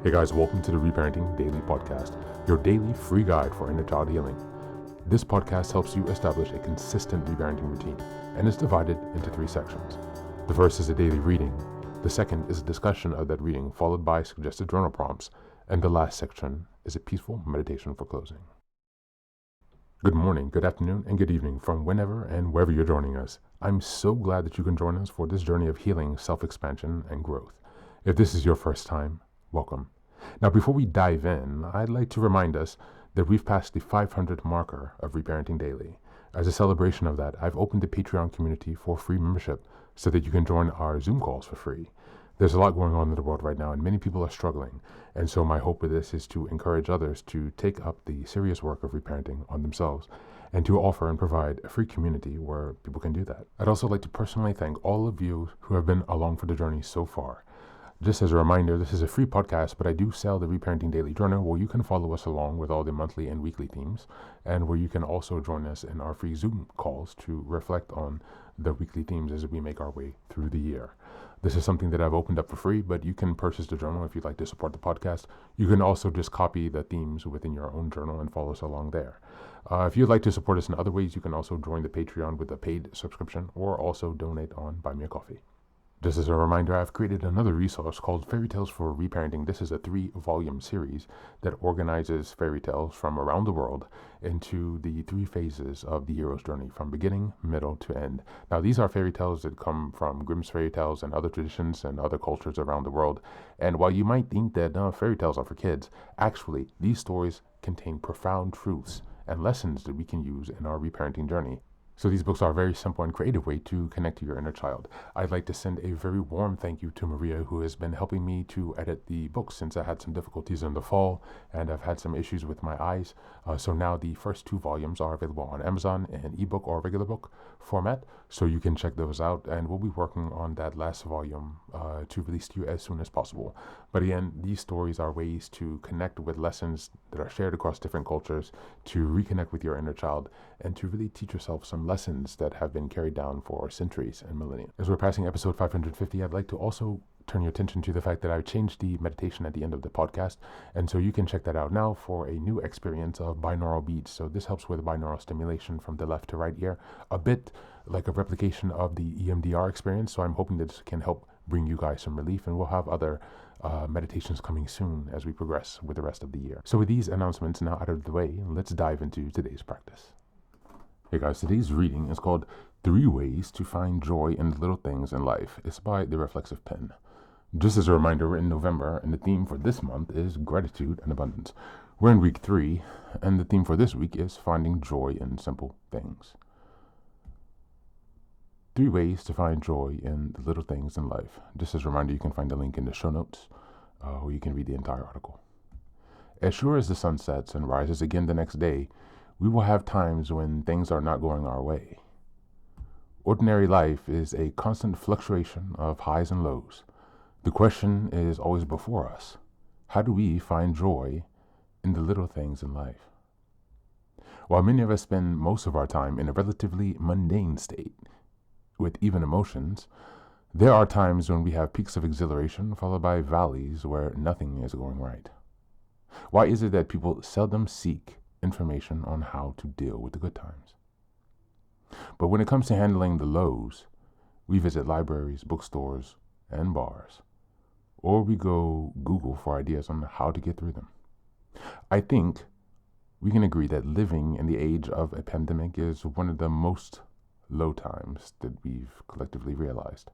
Hey guys, welcome to the Reparenting Daily podcast, your daily free guide for inner child healing. This podcast helps you establish a consistent reparenting routine and is divided into 3 sections. The first is a daily reading, the second is a discussion of that reading followed by suggested journal prompts, and the last section is a peaceful meditation for closing. Good morning, good afternoon, and good evening from whenever and wherever you're joining us. I'm so glad that you can join us for this journey of healing, self-expansion, and growth. If this is your first time, welcome. Now, before we dive in, I'd like to remind us that we've passed the 500 marker of Reparenting Daily. As a celebration of that, I've opened the Patreon community for free membership so that you can join our Zoom calls for free. There's a lot going on in the world right now, and many people are struggling. And so my hope with this is to encourage others to take up the serious work of reparenting on themselves and to offer and provide a free community where people can do that. I'd also like to personally thank all of you who have been along for the journey so far. Just as a reminder, this is a free podcast, but I do sell the Reparenting Daily Journal where you can follow us along with all the monthly and weekly themes, and where you can also join us in our free Zoom calls to reflect on the weekly themes as we make our way through the year. This is something that I've opened up for free, but you can purchase the journal if you'd like to support the podcast. You can also just copy the themes within your own journal and follow us along there. If you'd like to support us in other ways, you can also join the Patreon with a paid subscription or also donate on Buy Me a Coffee. Just as a reminder, I've created another resource called Fairy Tales for Reparenting. This is a 3-volume series that organizes fairy tales from around the world into the 3 phases of the hero's journey, from beginning, middle, to end. Now, these are fairy tales that come from Grimm's fairy tales and other traditions and other cultures around the world. And while you might think that fairy tales are for kids, actually, these stories contain profound truths and lessons that we can use in our reparenting journey. So these books are a very simple and creative way to connect to your inner child. I'd like to send a very warm thank you to Maria, who has been helping me to edit the books since I had some difficulties in the fall and I've had some issues with my eyes. So now the first 2 volumes are available on Amazon in ebook or regular book format, so you can check those out, and we'll be working on that last volume to release to you as soon as possible. But again, these stories are ways to connect with lessons that are shared across different cultures, to reconnect with your inner child, and to really teach yourself some lessons that have been carried down for centuries and millennia. As we're passing episode 550, I'd like to also turn your attention to the fact that I've changed the meditation at the end of the podcast, and so you can check that out now for a new experience of binaural beats. So this helps with binaural stimulation from the left to right ear, a bit like a replication of the EMDR experience. So I'm hoping that this can help bring you guys some relief, and we'll have other meditations coming soon as we progress with the rest of the year. So with these announcements now out of the way, let's dive into today's practice. Hey guys, today's reading is called 3 Ways to Find Joy in the Little Things in Life. It's by The Reflexive Pen. Just as a reminder, we're in November, and the theme for this month is gratitude and abundance. We're in week 3, and the theme for this week is finding joy in simple things. 3 ways to find joy in the little things in life. Just as a reminder, you can find the link in the show notes, or you can read the entire article. As sure as the sun sets and rises again the next day, we will have times when things are not going our way. Ordinary life is a constant fluctuation of highs and lows. The question is always before us: how do we find joy in the little things in life? While many of us spend most of our time in a relatively mundane state, with even emotions, there are times when we have peaks of exhilaration followed by valleys where nothing is going right. Why is it that people seldom seek information on how to deal with the good times? But when it comes to handling the lows, we visit libraries, bookstores, and bars, or we go Google for ideas on how to get through them. I think we can agree that living in the age of a pandemic is one of the most low times that we've collectively realized.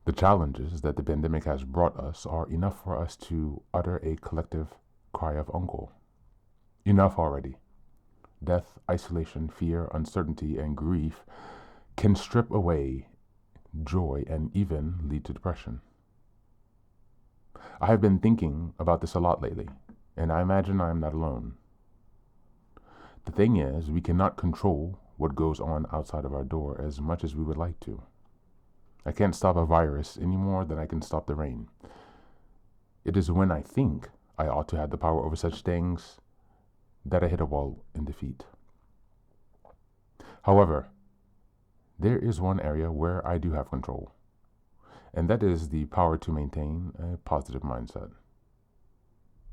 The challenges that the pandemic has brought us are enough for us to utter a collective cry of uncle. Enough already. Death, isolation, fear, uncertainty, and grief can strip away joy and even lead to depression. I have been thinking about this a lot lately, and I imagine I am not alone. The thing is, we cannot control what goes on outside of our door as much as we would like to. I can't stop a virus any more than I can stop the rain. It is when I think I ought to have the power over such things that I hit a wall in defeat. However, there is one area where I do have control, and that is the power to maintain a positive mindset.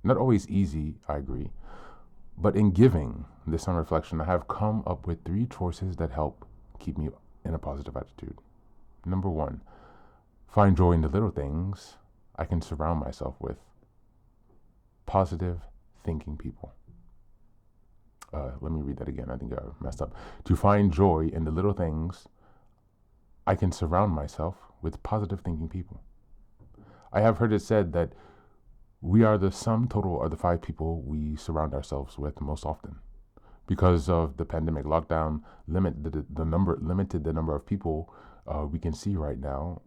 Not always easy, I agree. But in giving this on reflection, I have come up with 3 choices that help keep me in a positive attitude. Number 1, find joy in the little things I can surround myself with. Positive thinking people. Let me read that again. I think I messed up. To find joy in the little things, I can surround myself with positive thinking people. I have heard it said that we are the sum total of the 5 people we surround ourselves with most often. Because of the pandemic lockdown, limited the number of people we can see right now,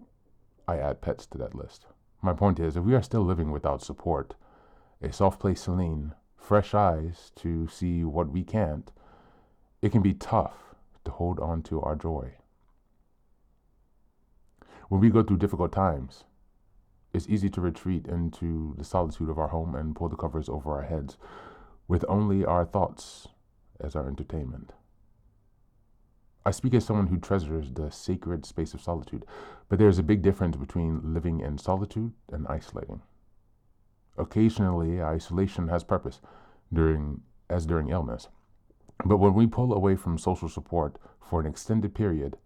I add pets to that list. My point is, if we are still living without support, a soft place to lean, fresh eyes to see what we can't, it can be tough to hold on to our joy. When we go through difficult times, it's easy to retreat into the solitude of our home and pull the covers over our heads with only our thoughts as our entertainment. I speak as someone who treasures the sacred space of solitude, but there's a big difference between living in solitude and isolating. Occasionally, isolation has purpose, during illness. But when we pull away from social support for an extended period,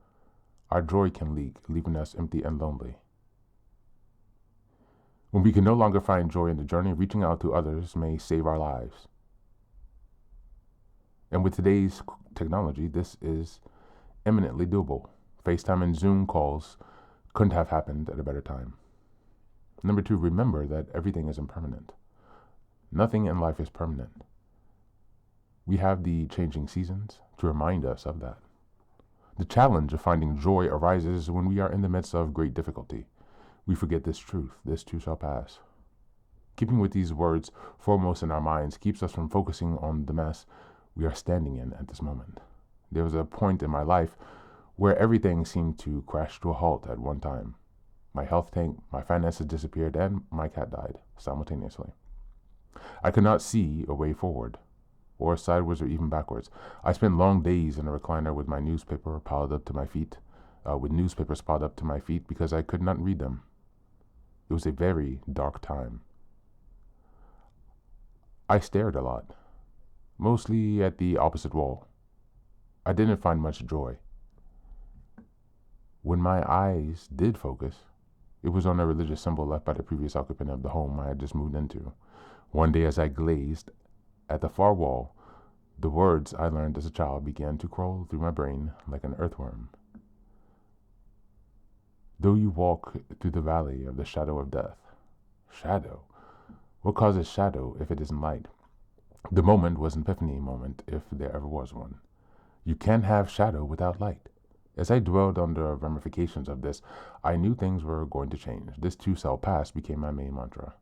our joy can leak, leaving us empty and lonely. When we can no longer find joy in the journey, reaching out to others may save our lives. And with today's technology, this is eminently doable. FaceTime and Zoom calls couldn't have happened at a better time. Number 2, remember that everything is impermanent. Nothing in life is permanent. We have the changing seasons to remind us of that. The challenge of finding joy arises when we are in the midst of great difficulty. We forget this truth, this too shall pass. Keeping with these words foremost in our minds keeps us from focusing on the mess we are standing in at this moment. There was a point in my life where everything seemed to crash to a halt at one time. My health tanked, my finances disappeared, and my cat died simultaneously. I could not see a way forward, or sideways or even backwards. I spent long days in a recliner with newspapers piled up to my feet because I could not read them. It was a very dark time. I stared a lot, mostly at the opposite wall. I didn't find much joy. When my eyes did focus, it was on a religious symbol left by the previous occupant of the home I had just moved into. One day as I gazed at the far wall, the words I learned as a child began to crawl through my brain like an earthworm. Though you walk through the valley of the shadow of death. Shadow? What causes shadow if it isn't light? The moment was an epiphany moment, if there ever was one. You can't have shadow without light. As I dwelled on the ramifications of this, I knew things were going to change. This too shall pass became my main mantra.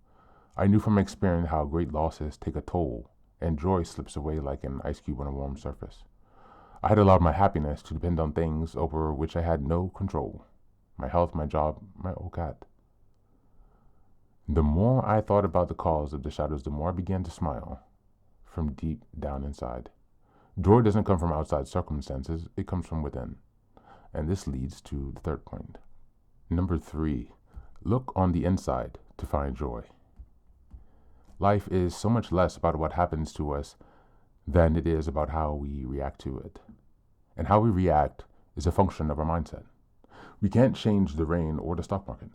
I knew from experience how great losses take a toll, and joy slips away like an ice cube on a warm surface. I had allowed my happiness to depend on things over which I had no control. My health, my job, my old cat. The more I thought about the cause of the shadows, the more I began to smile from deep down inside. Joy doesn't come from outside circumstances, it comes from within. And this leads to the third point. Number 3, look on the inside to find joy. Life is so much less about what happens to us than it is about how we react to it. And how we react is a function of our mindset. We can't change the rain or the stock market,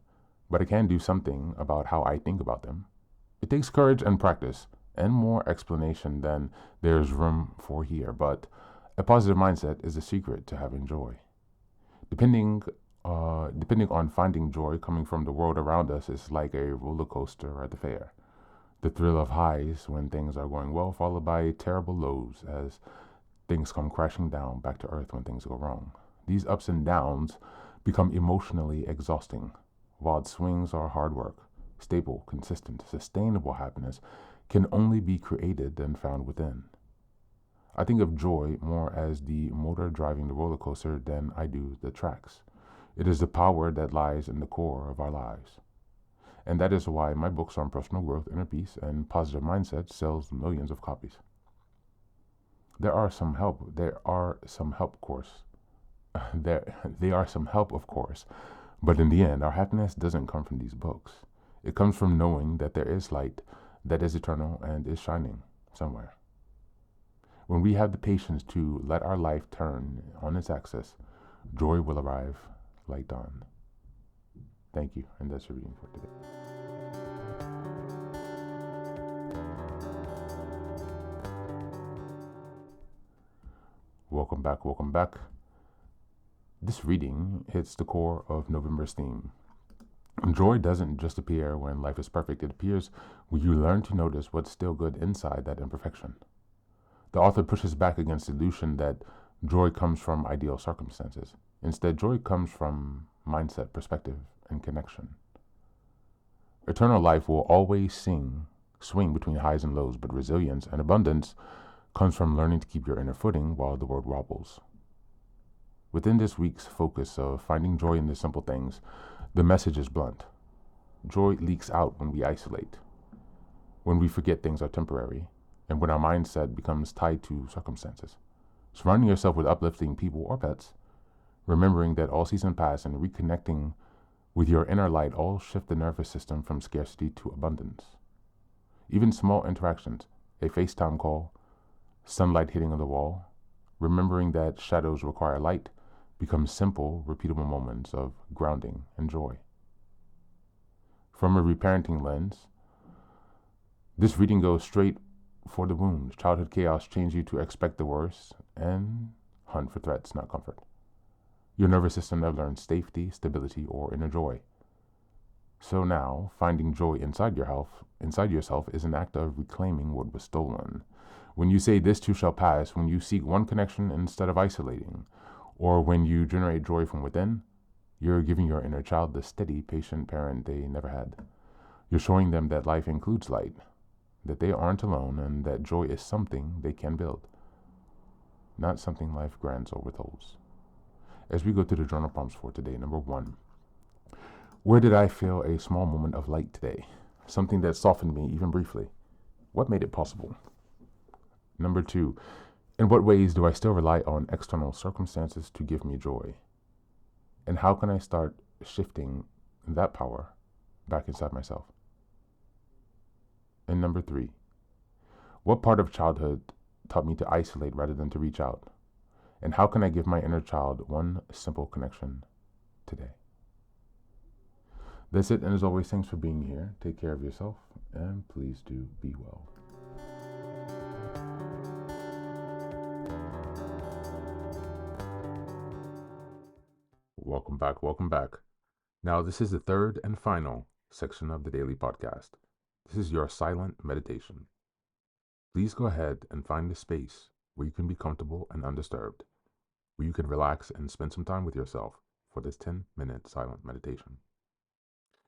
but I can do something about how I think about them. It takes courage and practice and more explanation than there's room for here, but a positive mindset is the secret to having joy. Depending on finding joy coming from the world around us is like a roller coaster at the fair. The thrill of highs when things are going well, followed by terrible lows as things come crashing down back to earth when things go wrong. These ups and downs become emotionally exhausting. Wild swings are hard work. Stable, consistent, sustainable happiness can only be created and found within. I think of joy more as the motor driving the roller coaster than I do the tracks. It is the power that lies in the core of our lives. And that is why my books on personal growth, inner peace, and positive mindset sells millions of copies. They are some help, of course, but in the end, our happiness doesn't come from these books. It comes from knowing that there is light that is eternal and is shining somewhere. When we have the patience to let our life turn on its axis, joy will arrive like dawn. Thank you, and that's your reading for today. Welcome back, welcome back. This reading hits the core of November's theme. Joy doesn't just appear when life is perfect. It appears when you learn to notice what's still good inside that imperfection. The author pushes back against the illusion that joy comes from ideal circumstances. Instead, joy comes from mindset, perspective, and connection. Eternal life will always swing between highs and lows, but resilience and abundance comes from learning to keep your inner footing while the world wobbles. Within this week's focus of finding joy in the simple things, the message is blunt. Joy leaks out when we isolate, when we forget things are temporary, and when our mindset becomes tied to circumstances. Surrounding yourself with uplifting people or pets, remembering that all seasons pass, and reconnecting with your inner light all shift the nervous system from scarcity to abundance. Even small interactions, a FaceTime call, sunlight hitting on the wall, remembering that shadows require light, become simple, repeatable moments of grounding and joy. From a reparenting lens, this reading goes straight for the wound. Childhood chaos trains you to expect the worst and hunt for threats, not comfort. Your nervous system never learns safety, stability, or inner joy. So now, finding joy inside yourself is an act of reclaiming what was stolen. When you say this too shall pass, when you seek one connection instead of isolating, or when you generate joy from within, you're giving your inner child the steady, patient parent they never had. You're showing them that life includes light, that they aren't alone, and that joy is something they can build, not something life grants or withholds. As we go to the journal prompts for today, number 1, where did I feel a small moment of light today? Something that softened me, even briefly. What made it possible? Number 2, in what ways do I still rely on external circumstances to give me joy? And how can I start shifting that power back inside myself? And number 3, what part of childhood taught me to isolate rather than to reach out? And how can I give my inner child one simple connection today? That's it, and as always, thanks for being here. Take care of yourself, and please do be well. Welcome back, welcome back. Now, this is the third and final section of the daily podcast. This is your silent meditation. Please go ahead and find a space where you can be comfortable and undisturbed, where you can relax and spend some time with yourself for this 10-minute silent meditation.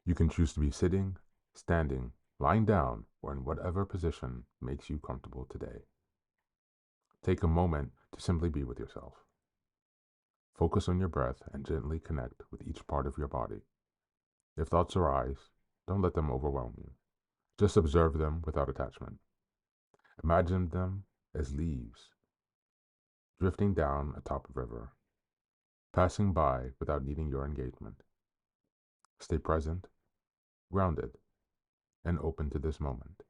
You can choose to be sitting, standing, lying down, or in whatever position makes you comfortable today. Take a moment to simply be with yourself. Focus on your breath and gently connect with each part of your body. If thoughts arise, don't let them overwhelm you. Just observe them without attachment. Imagine them as leaves drifting down atop a river, passing by without needing your engagement. Stay present, grounded, and open to this moment.